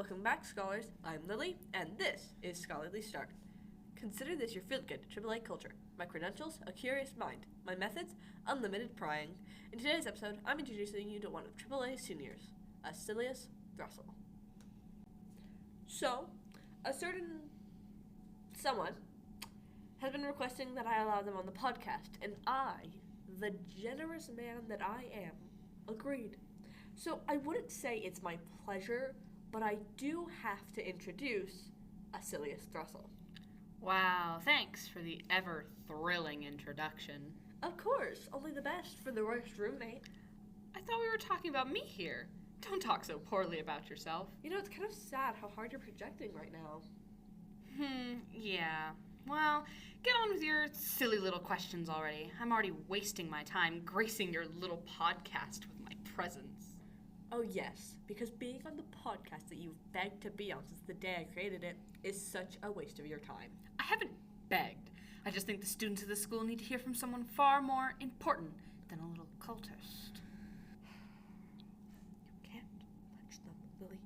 Welcome back, scholars. I'm Lilly, and this is Scholarly Start. Consider this your field guide to AAA culture. My credentials, a curious mind. My methods, unlimited prying. In today's episode, I'm introducing you to one of AAA seniors, Acilius Thrussell. So, a certain someone has been requesting that I allow them on the podcast, and I, the generous man that I am, agreed. So I wouldn't say it's my pleasure, but I do have to introduce Acilius Thrussell. Wow, thanks for the ever-thrilling introduction. Of course, only the best for the worst roommate. I thought we were talking about me here. Don't talk so poorly about yourself. You know, it's kind of sad how hard you're projecting right now. Yeah. Well, get on with your silly little questions already. I'm already wasting my time gracing your little podcast with my presence. Oh yes, because being on the podcast that you've begged to be on since the day I created it is such a waste of your time. I haven't begged. I just think the students of this school need to hear from someone far more important than a little cultist. You can't lecture them, Lily.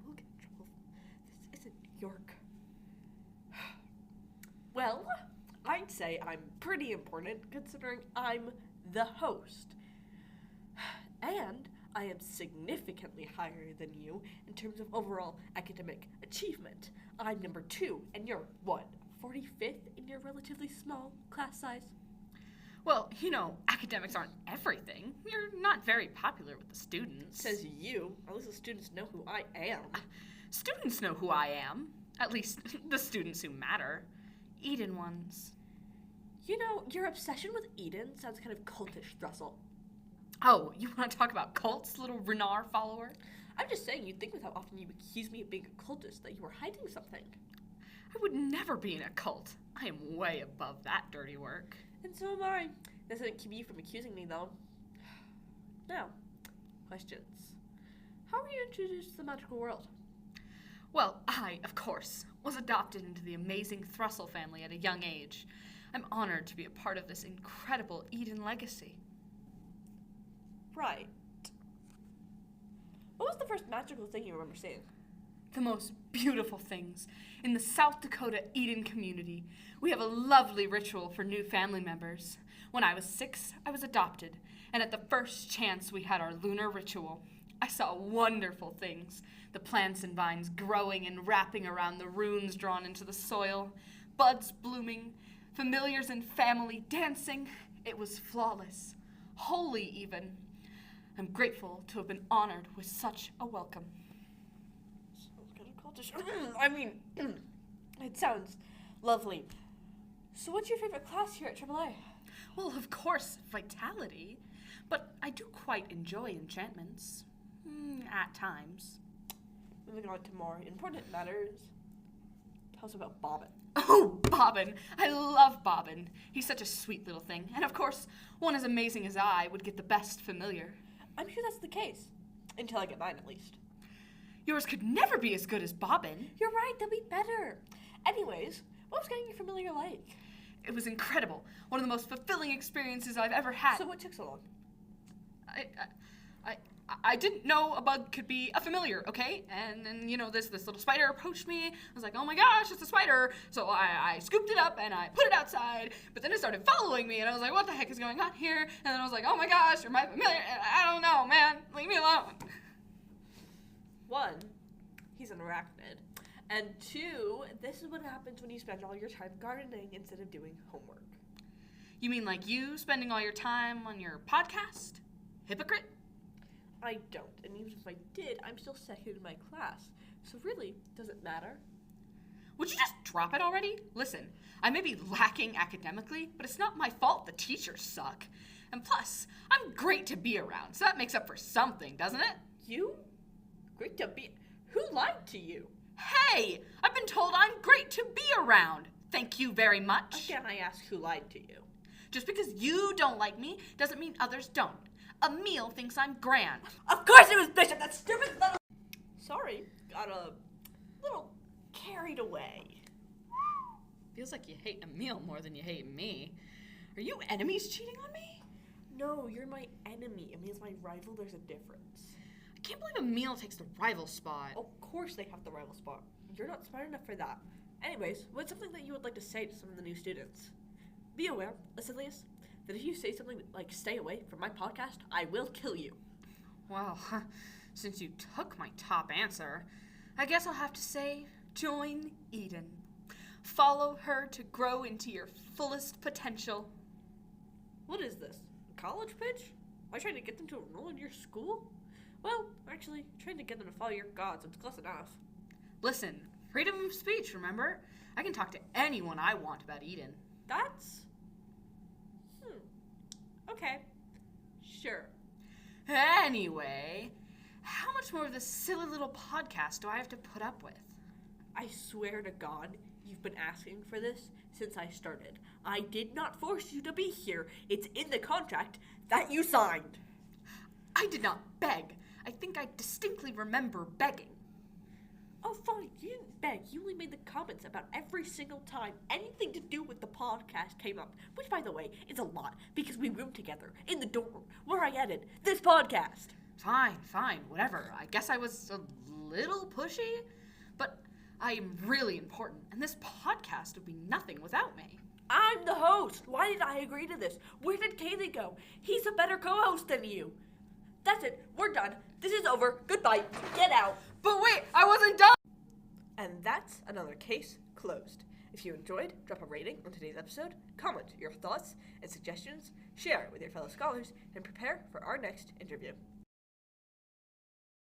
You will get in trouble. This isn't York. Well, I'd say I'm pretty important considering I'm the host. And I am significantly higher than you in terms of overall academic achievement. I'm number 2, and you're, 45th in your relatively small class size? Well, you know, academics aren't everything. You're not very popular with the students. Says you. At least the students know who I am. Students know who I am. At least the students who matter. Eden ones. You know, your obsession with Eden sounds kind of cultish, Thrussell. Oh, you want to talk about cults, little Renard follower? I'm just saying, you'd think with how often you accuse me of being a cultist that you were hiding something. I would never be in a cult. I am way above that dirty work. And so am I. That doesn't keep you from accusing me, though. Now, questions. How were you introduced to the magical world? Well, I, of course, was adopted into the amazing Thrussell family at a young age. I'm honored to be a part of this incredible Eden legacy. Right. What was the first magical thing you remember seeing? The most beautiful things. In the South Dakota Eden community, we have a lovely ritual for new family members. When I was 6, I was adopted, and at the first chance we had our lunar ritual, I saw wonderful things. The plants and vines growing and wrapping around the runes drawn into the soil, buds blooming, familiars and family dancing. It was flawless, holy even. I'm grateful to have been honored with such a welcome. Sounds kind of cultish. I mean, it sounds lovely. So what's your favorite class here at AAA? Well, of course, vitality. But I do quite enjoy enchantments. At times. Moving on to more important matters. Tell us about Bobbin. Oh, Bobbin. I love Bobbin. He's such a sweet little thing. And of course, one as amazing as I would get the best familiar. I'm sure that's the case. Until I get mine, at least. Yours could never be as good as Bobbin. You're right, they'll be better. Anyways, what was getting your familiar like? It was incredible. One of the most fulfilling experiences I've ever had. So what took so long? I didn't know a bug could be a familiar, okay? And then, you know, this little spider approached me. I was like, oh my gosh, it's a spider. So I scooped it up and I put it outside. But then it started following me and I was like, what the heck is going on here? And then I was like, oh my gosh, you're my familiar. I don't know, man. Leave me alone. 1, he's an arachnid. And 2, this is what happens when you spend all your time gardening instead of doing homework. You mean like you spending all your time on your podcast? Hypocrite? I don't, and even if I did, I'm still second in my class. So really, does it matter? Would you just drop it already? Listen, I may be lacking academically, but it's not my fault the teachers suck. And plus, I'm great to be around, so that makes up for something, doesn't it? You? Great to be... Who lied to you? Hey! I've been told I'm great to be around. Thank you very much. Again, I ask who lied to you. Just because you don't like me doesn't mean others don't. Emil thinks I'm grand. Of course it was Bishop, that stupid little... Sorry, got a little carried away. Feels like you hate Emil more than you hate me. Are you enemies cheating on me? No, you're my enemy. Emil's my rival, there's a difference. I can't believe Emil takes the rival spot. Of course they have the rival spot. You're not smart enough for that. Anyways, what's something that you would like to say to some of the new students? Be aware, Acilius, that if you say something like stay away from my podcast, I will kill you. Well, since you took my top answer, I guess I'll have to say join Eden. Follow her to grow into your fullest potential. What is this? A college pitch? Am I trying to get them to enroll in your school? Well, actually, trying to get them to follow your gods, it's close enough. Listen, freedom of speech, remember? I can talk to anyone I want about Eden. That's... Okay. Sure. Anyway, how much more of this silly little podcast do I have to put up with? I swear to God, you've been asking for this since I started. I did not force you to be here. It's in the contract that you signed. I did not beg. I think I distinctly remember begging. Oh, fine. You didn't beg. You only made the comments about every single time anything to do with the podcast came up. Which, by the way, is a lot because we roomed together in the dorm where I edited this podcast. Fine, whatever. I guess I was a little pushy, but I am really important, and this podcast would be nothing without me. I'm the host. Why did I agree to this? Where did Kaylee go? He's a better co-host than you. That's it. We're done. This is over. Goodbye. Get out. But wait, I wasn't done! And that's another case closed. If you enjoyed, drop a rating on today's episode, comment your thoughts and suggestions, share it with your fellow scholars, and prepare for our next interview.